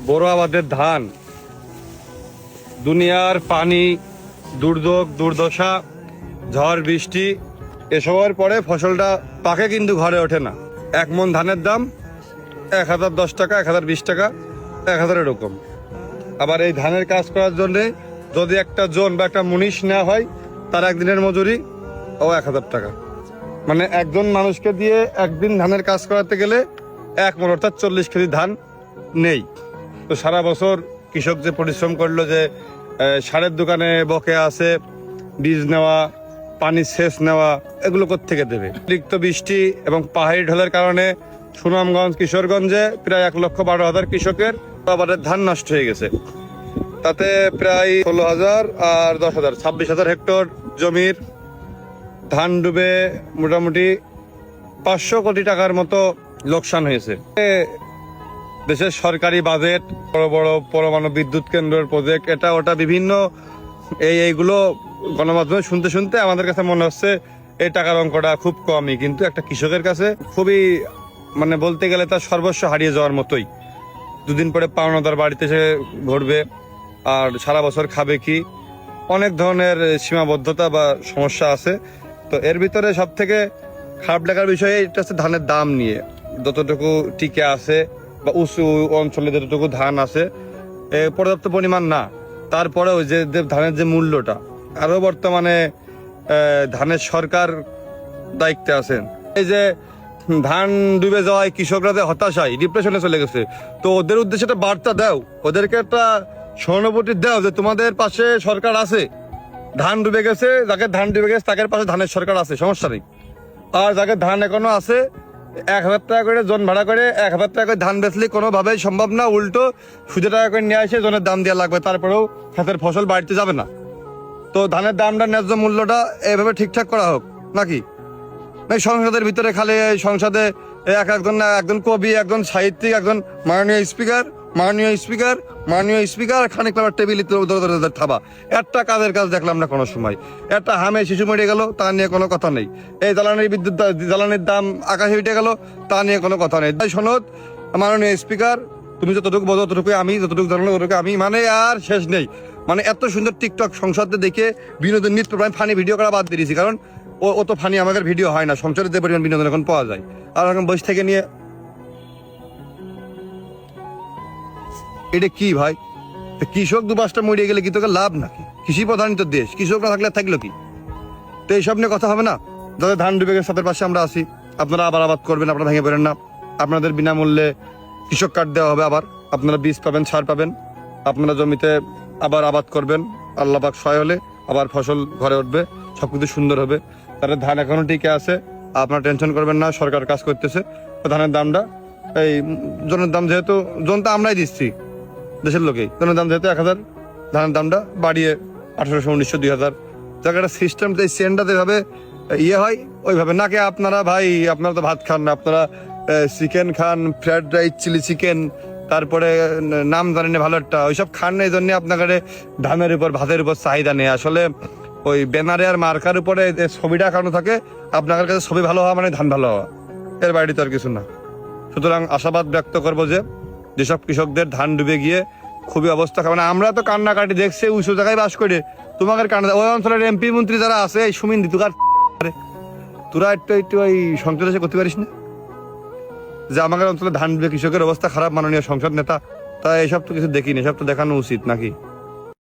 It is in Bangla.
বড় আবাদের ধান, দুনিয়ার পানি, দুর্যোগ দুর্দশা, ঝড় বৃষ্টি এসবের পরে ফসলটা পাকে কিন্তু ঘরে ওঠে না। 1 মণ ধানের দাম 1010 টাকা, 1020 টাকা, 1000 এরকম। আবার এই ধানের কাজ করার জন্যে যদি একটা জন বা একটা মুনিশ নেওয়া হয়, তার একদিনের মজুরি 1000 টাকা। মানে একজন মানুষকে দিয়ে একদিন ধানের কাজ করাতে গেলে 1 মণ অর্থাৎ 40 কেজি ধান নেই। তো সারা বছর কৃষক যে পরিশ্রম করলো, যে সারের দোকানে বকেয়া আছে, বীজ নেওয়া, পানির সেচ নেওয়া, এগুলো কোত্থেকে দেবে? অতিরিক্ত বৃষ্টি এবং পাহাড়ি ঢলের কারণে সুনামগঞ্জ, কিশোরগঞ্জে প্রায় 1,12,000 কৃষকের আবাদের ধান নষ্ট হয়ে গেছে। তাতে প্রায় 16,000 আর 10,000 26,000 হেক্টর জমির ধান ডুবে মোটামুটি 500 কোটি টাকার মতো লোকসান হয়েছে। দেশের সরকারি বাজেট, বড় বড় পরমাণু বিদ্যুৎ কেন্দ্রের প্রজেক্ট, এটা ওটা বিভিন্ন এইগুলো গণমাধ্যমে শুনতে শুনতে আমাদের কাছে মনে হচ্ছে এই টাকার অঙ্কটা খুব কমই, কিন্তু একটা কৃষকের কাছে খুবই, মানে বলতে গেলে তার সর্বস্ব হারিয়ে যাওয়ার মতোই। দুদিন পরে পাওনাদার বাড়িতে এসে ঘুরবে, আর সারা বছর খাবে কি, অনেক ধরনের সীমাবদ্ধতা বা সমস্যা আছে। তো এর ভিতরে সব থেকে খারাপ লাগার বিষয় এটা হচ্ছে ধানের দাম নিয়ে। যতটুকু টিকে আছে বা উঁচু অঞ্চলে যতটুকু ধান আছে পর্যাপ্ত পরিমাণ না, তারপরেও যে ধানের যে মূল্যটা, আরো বর্তমানে ধানের সরকার দায়িত্বে আছেন, এই যে ধান ডুবে যাওয়ায় কৃষকরা যে হতাশায় ডিপ্রেশনে চলে গেছে, তো ওদের উদ্দেশ্যে একটা বার্তা দাও, ওদেরকে একটা সহানুভূতি দাও যে তোমাদের পাশে সরকার আছে। ধান ডুবে গেছে, যাকে ধান ডুবে গেছে তাদের পাশে ধানের সরকার আছে, সমস্যা নেই। আর যাকে ধান এখনো আছে, 1,000 টাকা করে জন ভাড়া করে 1,000 টাকা করে ধান বেচলে কোনোভাবেই সম্ভব না, উল্টো সুদে টাকা করে নিয়ে আসে জনের দাম দেওয়া লাগবে, তারপরেও ক্ষেতের ফসল বাড়িতে যাবে না। তো ধানের দামটা, ন্যায্য মূল্যটা এভাবে ঠিকঠাক করা হোক নাকি? সংসদের ভিতরে খালি সংসদে একজন কবি, একজন সাহিত্যিক, একজন মাননীয় স্পিকার খানিক টেবিল থাবা, একটা কাজের কাজ দেখলাম না কোনো সময়। একটা হামে শিশু মরে গেল, তা নিয়ে কোনো কথা নেই। এই জ্বালানির দাম আকাশে উঠে গেল, তা নিয়ে কোনো কথা নেই। তাই সনদ, মাননীয় স্পিকার, তুমি যতটুকু বোঝো ততটুকু আমি, যতটুকু জানো ততটুকু আমি, মানে আর শেষ নেই। মানে এত সুন্দর টিকটক সংসদে দেখে বিনোদন নিত্য ফানি ভিডিও করা বাদ দিয়েছি, কারণ ও তো ফানি আমাদের ভিডিও হয় না। সংসারে যে পরিমাণ বিনোদন এখন পাওয়া যায়, আর এখন বসে থেকে নিয়ে এটা কি ভাই? কৃষক 2-5টা মরিয়ে গেলে কি তোকে লাভ নাকি? কৃষি প্রধানিত দেশ, কৃষক না থাকলে থাকলো কি? তো এইসব নিয়ে কথা হবে না। যাদের ধান ডুবে গেছে তাদের পাশে আমরা আছি, আপনারা আবার আবাদ করবেন, আপনারা ভেঙে পড়েন না। আপনাদের বিনামূল্যে কৃষক কার্ড দেওয়া হবে, আবার আপনারা বীজ পাবেন, সার পাবেন, আপনারা জমিতে আবার আবাদ করবেন। আল্লাহ পাক সহায় হলে আবার ফসল ঘরে উঠবে, সবকিছু সুন্দর হবে। তাদের ধান এখনো টিকে আছে, আপনারা টেনশন করবেন না, সরকার কাজ করতেছে। ধানের দামটা, এই জনের দাম যেহেতু জন তো আমরাই দিচ্ছি, দেশের লোকেই, জনের দাম যেহেতু 1,000, ধানের দামটা বাড়িয়ে 1,800, 1,900, 2,000, জায়গাটা সিস্টেম, এই সেন্টটা যেভাবে ইয়ে হয় ওইভাবে নাকি। আপনারা ভাই, আপনারা তো ভাত খান না, আপনারা চিকেন খান, ফ্রাইড রাইস, চিলি চিকেন, তারপরে নাম জানেন ভালো একটা, ওইসব খান না। এই জন্য আপনাদের ধানের উপর, ভাতের উপর চাহিদা নেই। আসলে ওই ব্যানারে আর মার্কার উপরে ছবিটা আঁকানো থাকে, আপনাদের কাছে ছবি ভালো হওয়া মানে ধান ভালো হওয়া, এর বাইরে তো আর কিছু না। সুতরাং আশাবাদ ব্যক্ত করবো যে যেসব কৃষকদের ধান ডুবে গিয়ে খুবই অবস্থা, মানে আমরা তো কান্নাকাটি দেখছি, উঁচু জায়গায় বাস করে, তোমাদের কান্না, ওই অঞ্চলের এমপি মন্ত্রী যারা আছে, এই সুমিন্দি তোরা একটু ওই সংসদ এসে করতে পারিস না যে আমাদের অঞ্চলে ধান ডুবে কৃষকের অবস্থা খারাপ, মাননীয় সংসদ নেতা? তা এসব তো কিছু দেখিনি, এসব তো দেখানো উচিত নাকি?